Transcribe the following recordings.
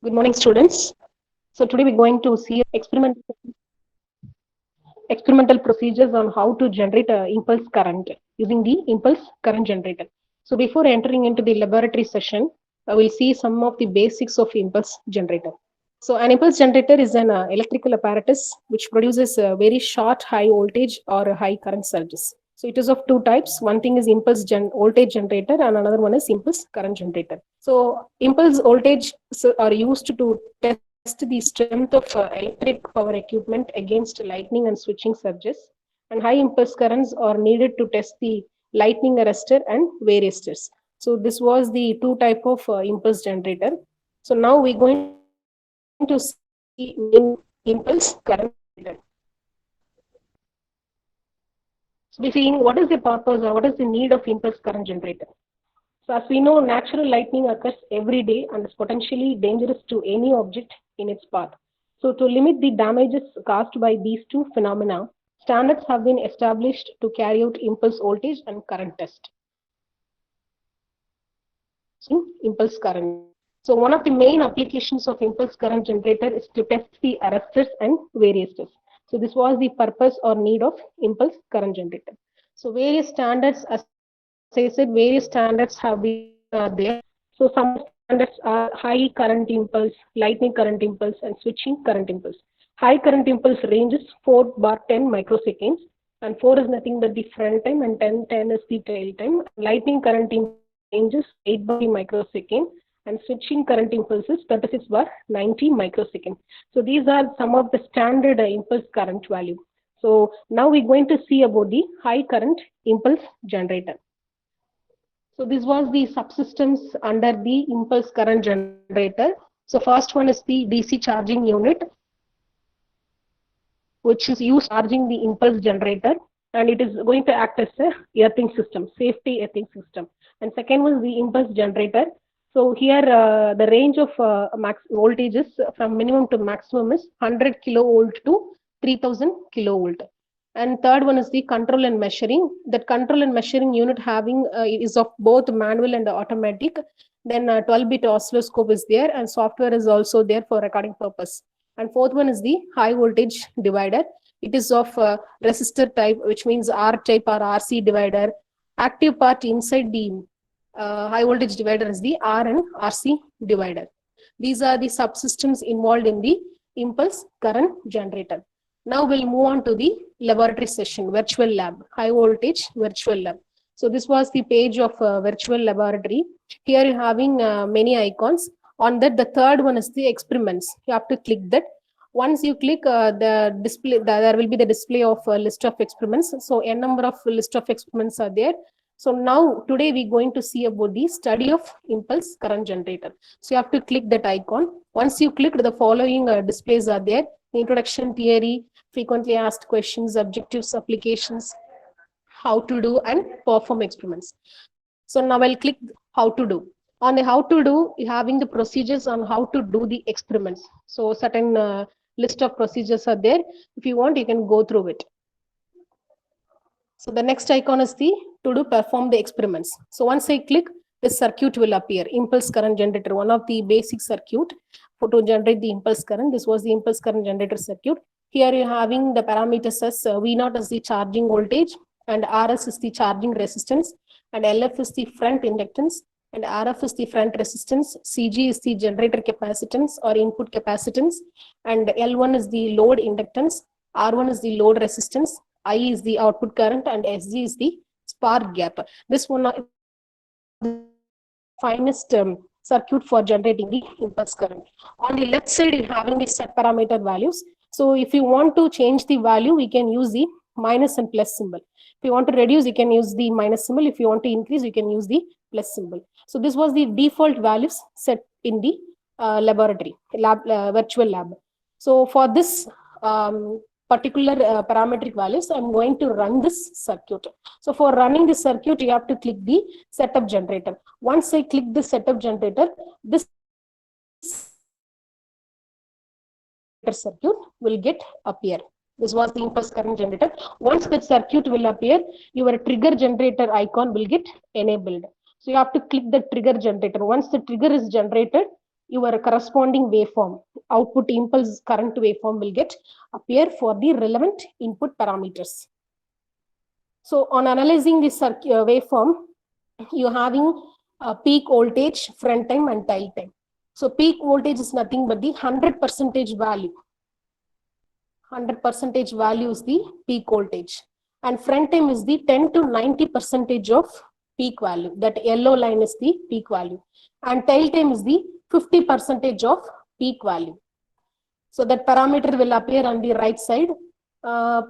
Good morning, students. So today we're going to see experimental procedures on how to generate impulse current using the impulse current generator. So before entering into the laboratory session, we'll see some of the basics of impulse generator. So an impulse generator is an electrical apparatus which produces a very short high voltage or a high current surges. So it is of two types. One thing is voltage generator and another one is impulse current generator. So impulse voltage are used to test the strength of electric power equipment against lightning and switching surges. And high impulse currents are needed to test the lightning arrestor and varistors. So this was the two type of impulse generator. So now we're going to see the main impulse current generator. So we're seeing what is the purpose or what is the need of impulse current generator. So as we know, natural lightning occurs every day and is potentially dangerous to any object in its path. So to limit the damages caused by these two phenomena, standards have been established to carry out impulse voltage and current test using impulse current. So one of the main applications of impulse current generator is to test the arresters and varistors. So this was the purpose or need of impulse current generator. So various standards, as I said, various standards have been there. So some of the standards are high current impulse, lightning current impulse, and switching current impulse. High current impulse range is 4 bar 10 microseconds, and 4 is nothing but the front time, and 10 is the tail time. Lightning current impulse range is 8 bar 3 microseconds, and switching current impulse is 36 bar 90 microseconds. So these are some of the standard impulse current value. So now we're going to see about the high current impulse generator. So this was the subsystems under the impulse current generator. So first one is the DC charging unit, which is used charging the impulse generator, and it is going to act as a earthing system, safety earthing system. And second one is the impulse generator. So here the range of max voltages from minimum to maximum is 100 kilovolt to 3000 kilovolt. And third one is the control and measuring. That control and measuring unit having is of both manual and automatic. Then 12-bit oscilloscope is there, and software is also there for recording purpose. And fourth one is the high voltage divider. It is of resistor type, which means R type or RC divider. Active part inside the high voltage divider is the R and RC divider. These are the subsystems involved in the impulse current generator. Now we'll move on to the laboratory session, virtual lab, high voltage virtual lab. So this was the page of virtual laboratory. Here you're having many icons. On that, the third one is the experiments. You have to click that. Once you click the display, there will be the display of a list of experiments. So a number of list of experiments are there. So now today we're going to see about the study of impulse current generator. So you have to click that icon. Once you click, the following displays are there: introduction, theory, frequently asked questions, objectives, applications, how to do, and perform experiments. So now I'll click how to do. On the how to do, you're having the procedures on how to do the experiments. So certain list of procedures are there. If you want, you can go through it. So the next icon is the to do perform the experiments. So once I click, the circuit will appear. Impulse current generator, one of the basic circuit for to generate the impulse current. This was the impulse current generator circuit. Here you're having the parameters as V0 is the charging voltage, and RS is the charging resistance, and LF is the front inductance, and RF is the front resistance. CG is the generator capacitance or input capacitance, and L1 is the load inductance, R1 is the load resistance, I is the output current, and SG is the spark gap. This one is the finest circuit for generating the impulse current. On the left side, you're having the set parameter values. So if you want to change the value, we can use the minus and plus symbol. If you want to reduce, you can use the minus symbol. If you want to increase, you can use the plus symbol. So this was the default values set in the laboratory, virtual lab. So for this particular parametric values, I'm going to run this circuit. So for running this circuit, you have to click the setup generator. Once I click the setup generator, this circuit will get appear. This was the impulse current generator. Once the circuit will appear, your trigger generator icon will get enabled. So you have to click the trigger generator. Once the trigger is generated, your corresponding waveform, output impulse current waveform will get appear for the relevant input parameters. So on analyzing this waveform, you're having a peak voltage, front time and tail time. So peak voltage is nothing but the 100% value. 100% value is the peak voltage. And front time is the 10 to 90% of peak value. That yellow line is the peak value. And tail time is the 50% of peak value. So that parameter will appear on the right side.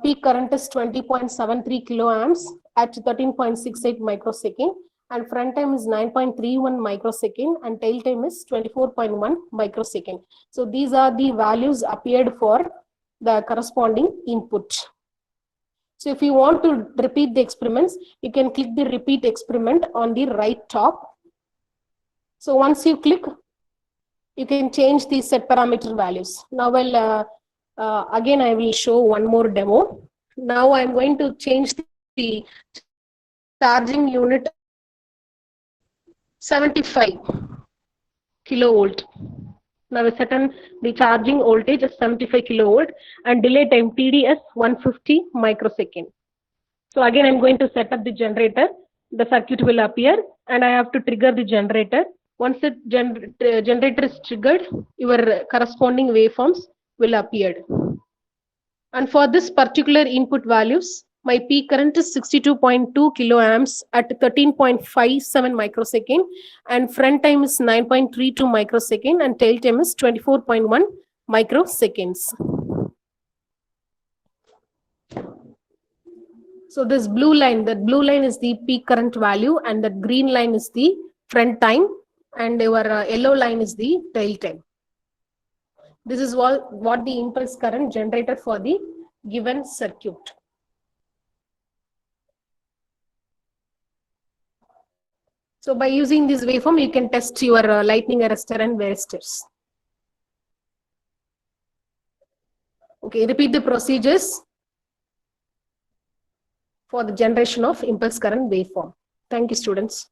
Peak current is 20.73 kiloamps at 13.68 microsecond, and front time is 9.31 microsecond, and tail time is 24.1 microsecond. So these are the values appeared for the corresponding input. So if you want to repeat the experiments, you can click the repeat experiment on the right top. So once you click, you can change the set parameter values. Now, again, I will show one more demo. Now I'm going to change the charging unit 75 kilovolt. Now we set on the charging voltage as 75 kilovolt and delay time TDS 150 microsecond. So again, I'm going to set up the generator. The circuit will appear and I have to trigger the generator. Once the generator is triggered, your corresponding waveforms will appear. And for this particular input values, my peak current is 62.2 kiloamps at 13.57 microsecond, and front time is 9.32 microsecond, and tail time is 24.1 microseconds. So this blue line, that blue line is the peak current value, and that green line is the front time, and your yellow line is the tail time. This is what the impulse current generated for the given circuit. So by using this waveform, you can test your lightning arrestor and varistors. Okay, repeat the procedures for the generation of impulse current waveform. Thank you, students.